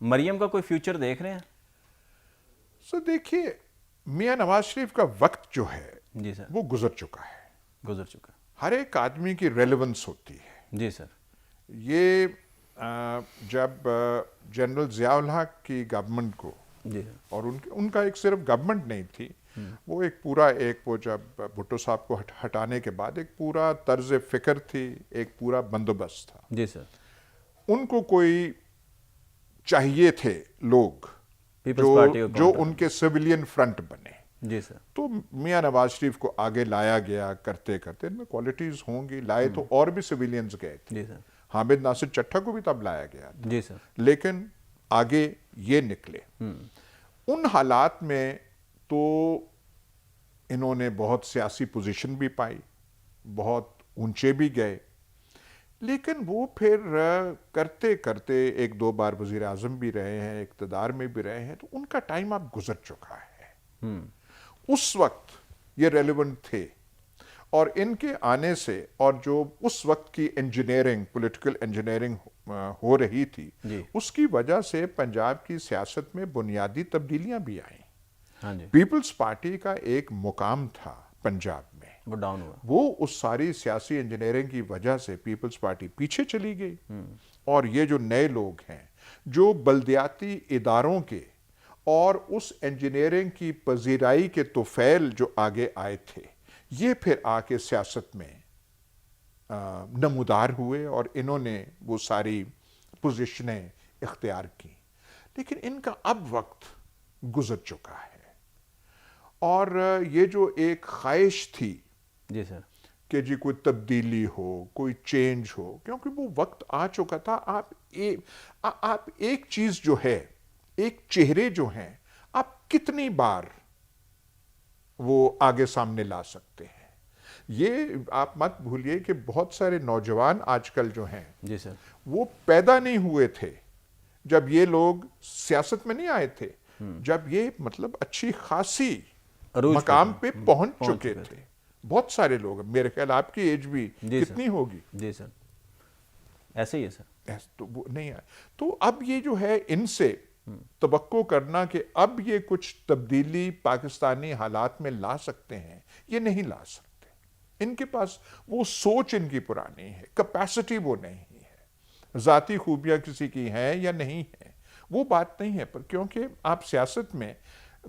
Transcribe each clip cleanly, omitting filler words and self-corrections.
مریم کا کوئی فیوچر دیکھ رہے ہیں؟ سو دیکھیے، میاں نواز شریف کا وقت جو ہے جی سر، وہ گزر چکا ہے. گزر چکا. ہر ایک آدمی کی ریلیونس ہوتی ہے. جی سر. یہ جب جنرل ضیاء الحق کی گورنمنٹ کو، جی سر. اور ان کا ایک صرف گورنمنٹ نہیں تھی، وہ ایک پورا وہ جب بھٹو صاحب کو ہٹانے کے بعد ایک پورا طرز فکر تھی، ایک پورا بندوبست تھا. جی سر. ان کو کوئی چاہیے تھے لوگ پیپلز پارٹی کو جو ان کے سویلین فرنٹ بنے. جی سر. تو میاں نواز شریف کو آگے لایا گیا کرتے کرتے. ان میں کوالٹیز ہوں گی، لائے تو اور بھی سویلینز گئے تھے. جی سر. حامد ناصر چٹھا کو بھی تب لایا گیا تھا. جی سر. لیکن آگے یہ نکلے. ان حالات میں تو انہوں نے بہت سیاسی پوزیشن بھی پائی، بہت اونچے بھی گئے، لیکن وہ پھر کرتے کرتے ایک دو بار وزیر اعظم بھی رہے ہیں، اقتدار میں بھی رہے ہیں، تو ان کا ٹائم اب گزر چکا ہے. اس وقت یہ ریلیونٹ تھے، اور ان کے آنے سے اور جو اس وقت کی انجینئرنگ، پولیٹیکل انجینئرنگ ہو رہی تھی، اس کی وجہ سے پنجاب کی سیاست میں بنیادی تبدیلیاں بھی آئیں. ہاں جی. پیپلز پارٹی کا ایک مقام تھا پنجاب میں، وہ ڈاؤن ہوا. وہ اس ساری سیاسی انجینئرنگ کی وجہ سے پیپلز پارٹی پیچھے چلی گئی. اور یہ جو نئے لوگ ہیں جو بلدیاتی اداروں کے اور اس انجینئرنگ کی پذیرائی کے طفیل جو آگے آئے تھے، یہ پھر آ کے سیاست میں نمودار ہوئے اور انہوں نے وہ ساری پوزیشنیں اختیار کی. لیکن ان کا اب وقت گزر چکا ہے، اور یہ جو ایک خواہش تھی جی سر کہ جی کوئی تبدیلی ہو، کوئی چینج ہو، کیونکہ وہ وقت آ چکا تھا. آپ ایک چیز جو ہے، ایک چہرے جو ہیں، آپ کتنی بار وہ آگے سامنے لا سکتے ہیں. یہ آپ مت بھولیے کہ بہت سارے نوجوان آج کل جو ہیں، جی سر وہ پیدا نہیں ہوئے تھے جب یہ لوگ سیاست میں نہیں آئے تھے، جب یہ مطلب اچھی خاصی مقام پہ پہنچ چکے تھے. بہت سارے لوگ، میرے خیال آپ کی ایج بھی کتنی ہوگی؟ جی سر ایسے ہی ہے سر. تو وہ نہیں آئے. تو اب یہ جو ہے ان سے توقع کرنا کہ اب یہ کچھ تبدیلی پاکستانی حالات میں لا سکتے ہیں، یہ نہیں لا سکتے. ان کے پاس وہ سوچ ان کی پرانی ہے، کیپیسٹی وہ نہیں ہے. ذاتی خوبیاں کسی کی ہیں یا نہیں ہیں وہ بات نہیں ہے، پر کیونکہ آپ سیاست میں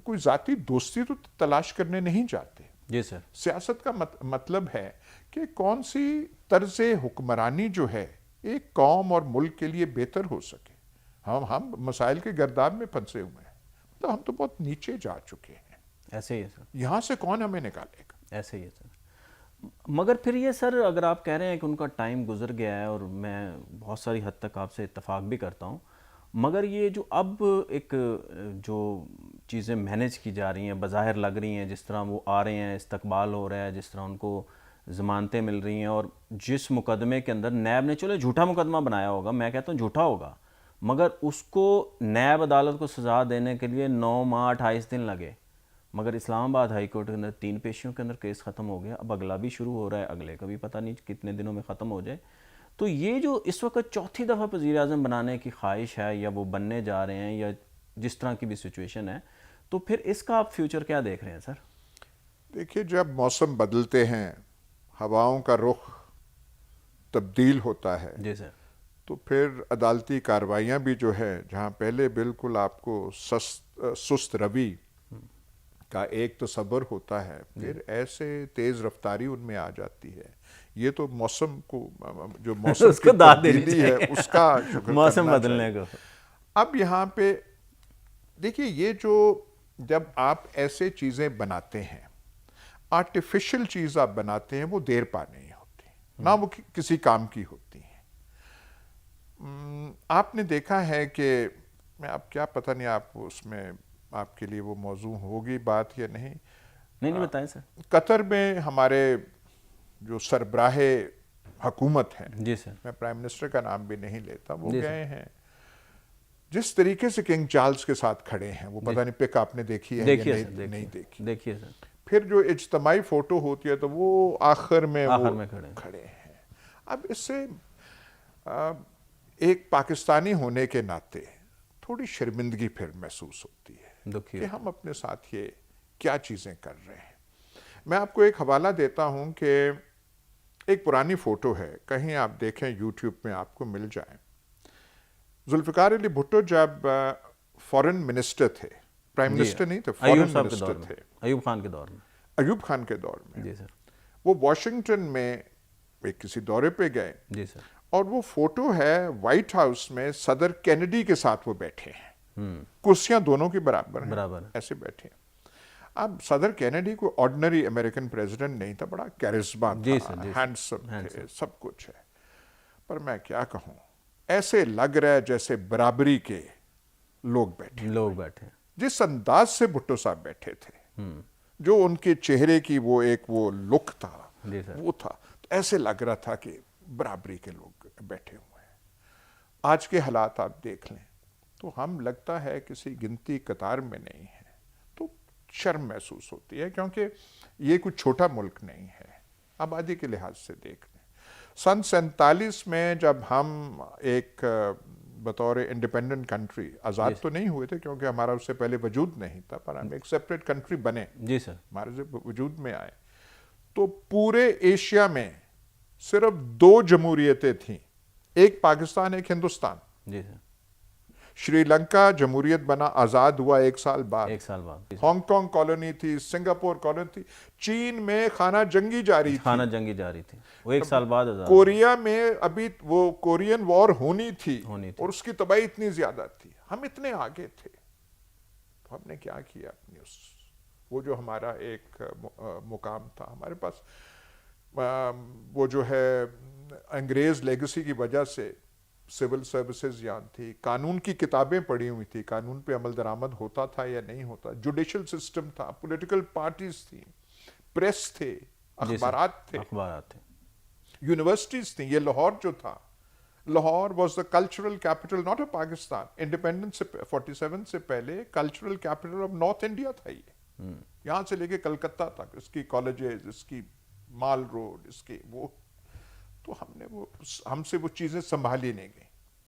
کوئی ذاتی دوستی تو تلاش کرنے نہیں جاتے. جی سر. سیاست کا مطلب ہے کہ کون سی طرز حکمرانی جو ہے ایک قوم اور ملک کے لیے بہتر ہو سکے. ہم مسائل کے گرداب میں پھنسے ہوئے ہیں، تو ہم تو بہت نیچے جا چکے ہیں. ایسے ہی ہے سر. یہاں سے کون ہمیں نکالے گا؟ ایسے ہی ہے سر. مگر پھر یہ سر، اگر آپ کہہ رہے ہیں کہ ان کا ٹائم گزر گیا ہے، اور میں بہت ساری حد تک آپ سے اتفاق بھی کرتا ہوں، مگر یہ جو اب ایک جو چیزیں مینیج کی جا رہی ہیں، بظاہر لگ رہی ہیں، جس طرح وہ آ رہے ہیں، استقبال ہو رہا ہے، جس طرح ان کو ضمانتیں مل رہی ہیں، اور جس مقدمے کے اندر نیب نے، چلو جھوٹا مقدمہ بنایا ہوگا، میں کہتا ہوں جھوٹا ہوگا، مگر اس کو نیب عدالت کو سزا دینے کے لیے 9 ماہ 28 دن لگے، مگر اسلام آباد ہائی کورٹ کے اندر 3 پیشیوں کے اندر کیس ختم ہو گیا. اب اگلا بھی شروع ہو رہا ہے، اگلے کا بھی پتہ نہیں کتنے دنوں میں ختم ہو جائے. تو یہ جو اس وقت چوتھی دفعہ وزیر اعظم بنانے کی خواہش ہے، یا وہ بننے جا رہے ہیں، یا جس طرح کی بھی سچویشن ہے، تو پھر اس کا آپ فیوچر کیا دیکھ رہے ہیں سر؟ دیکھیے، جب موسم بدلتے ہیں، ہواؤں کا رخ تبدیل ہوتا ہے، جی سر. تو پھر عدالتی کارروائیاں بھی جو ہے، جہاں پہلے بالکل آپ کو سست روی کا ایک تصور ہوتا ہے، پھر ایسے تیز رفتاری ان میں آ جاتی ہے. یہ تو موسم کو، جو موسم کی تبدیلی ہے، اس کا شکر موسم کرنا بدلنے چاہیے. کو. اب یہاں پہ دیکھیے، یہ جو جب آپ ایسے چیزیں بناتے ہیں، آرٹیفیشل چیز آپ بناتے ہیں، وہ دیر پا نہیں ہوتی، نہ وہ کسی کام کی ہوتی ہیں. آپ نے دیکھا ہے کہ میں اب کیا پتہ نہیں آپ اس میں آپ کے لیے وہ موضوع ہوگی بات یا نہیں. نہیں بتائیں سر. قطر میں ہمارے جو سربراہ حکومت ہیں، جی سر. میں پرائم منسٹر کا نام بھی نہیں لیتا، وہ جی گئے ہیں. جس طریقے سے کنگ چارلز کے ساتھ کھڑے ہیں، وہ پتہ نہیں پک آپ نے دیکھی ہے یا نہیں دیکھی. دیکھیے سر. پھر جو اجتماعی فوٹو ہوتی ہے تو وہ آخر میں وہ کھڑے ہیں. اب اس سے ایک پاکستانی ہونے کے ناطے تھوڑی شرمندگی پھر محسوس ہوتی ہے دکھی کہ ہم اپنے ساتھ یہ کیا چیزیں کر رہے ہیں. میں آپ کو ایک حوالہ دیتا ہوں کہ ایک پرانی فوٹو ہے, کہیں آپ دیکھیں یوٹیوب میں آپ کو مل جائے. ذوالفقار علی بھٹو جب فورن منسٹر تھے, پرائم منسٹر نہیں تھے, ایوب فورن صاحب کے منسٹر دور میں, تھے, ایوب خان کے دور میں. ایوب خان کے دور میں. جی سر. وہ واشنگٹن میں ایک کسی دورے پہ گئے, جی سر. اور وہ فوٹو ہے وائٹ ہاؤس میں صدر کینیڈی کے ساتھ وہ بیٹھے ہیں, کرسیاں دونوں کی برابر ہیں, برابر ہے. ایسے بیٹھے ہیں. اب صدر کینیڈی کو آرڈنری امریکن پریزیڈنٹ نہیں تھا, بڑا کیرزما جی تھا, سر, جی سر. ہینڈسم تھے, سب کچھ ہے. پر میں کیا کہوں, ایسے لگ رہا ہے جیسے برابری کے لوگ بیٹھے. جس انداز سے بھٹو صاحب بیٹھے تھے, جو ان کے چہرے کی وہ ایک وہ لک تھا, جی سر. وہ تھا, تو ایسے لگ رہا تھا کہ برابری کے لوگ بیٹھے ہوئے ہیں. آج کے حالات آپ دیکھ لیں تو ہم لگتا ہے کسی گنتی قطار میں نہیں ہیں, تو شرم محسوس ہوتی ہے, کیونکہ یہ کوئی چھوٹا ملک نہیں ہے. آبادی کے لحاظ سے دیکھ لیں, سن 47 میں جب ہم ایک بطور انڈیپینڈنٹ کنٹری, آزاد تو نہیں ہوئے تھے کیونکہ ہمارا اس سے پہلے وجود نہیں تھا, پر ہم ایک سیپریٹ کنٹری بنے, جی سر, ہمارے وجود میں آئے, تو پورے ایشیا میں صرف 2 جمہوریتیں تھیں, ایک پاکستان, ایک ہندوستان. جی سر. شری لنکا جمہوریت بنا, آزاد ہوا 1 سال بعد. 1 سال بعد. ہانگ کانگ کالونی تھی, سنگاپور کالونی تھی, چین میں خانہ جنگی جاری تھی, خانہ جنگی جاری تھی, وہ 1 سال بعد آزاد. کوریا میں ابھی وہ کورین وار ہونی تھی, تھی. اور اس کی تباہی اتنی زیادہ تھی. ہم اتنے آگے تھے, تو ہم نے کیا کیا اپنی وہ جو ہمارا ایک مقام تھا ہمارے پاس, وہ جو ہے انگریز لیگسی کی وجہ سے سول سروسز یہاں تھی, قانون کی کتابیں پڑھی ہوئی تھی, قانون پہ عمل درآمد ہوتا تھا یا نہیں ہوتا, جوڈیشل سسٹم تھا, پولیٹیکل پارٹیز تھیں, پریس تھے, اخبارات تھے, یونیورسٹیز تھیں. یہ لاہور جو تھا, Lahore was the cultural capital not a Pakistan. Independence سے 47 سے پہلے cultural capital of north India تھا یہ, یہاں سے لے کے کلکتہ تک, اس کی کالجز, اس کی مال روڈ, اس کی وہ, تو ہم سے وہ چیزیں سنبھالی نہیں گئی.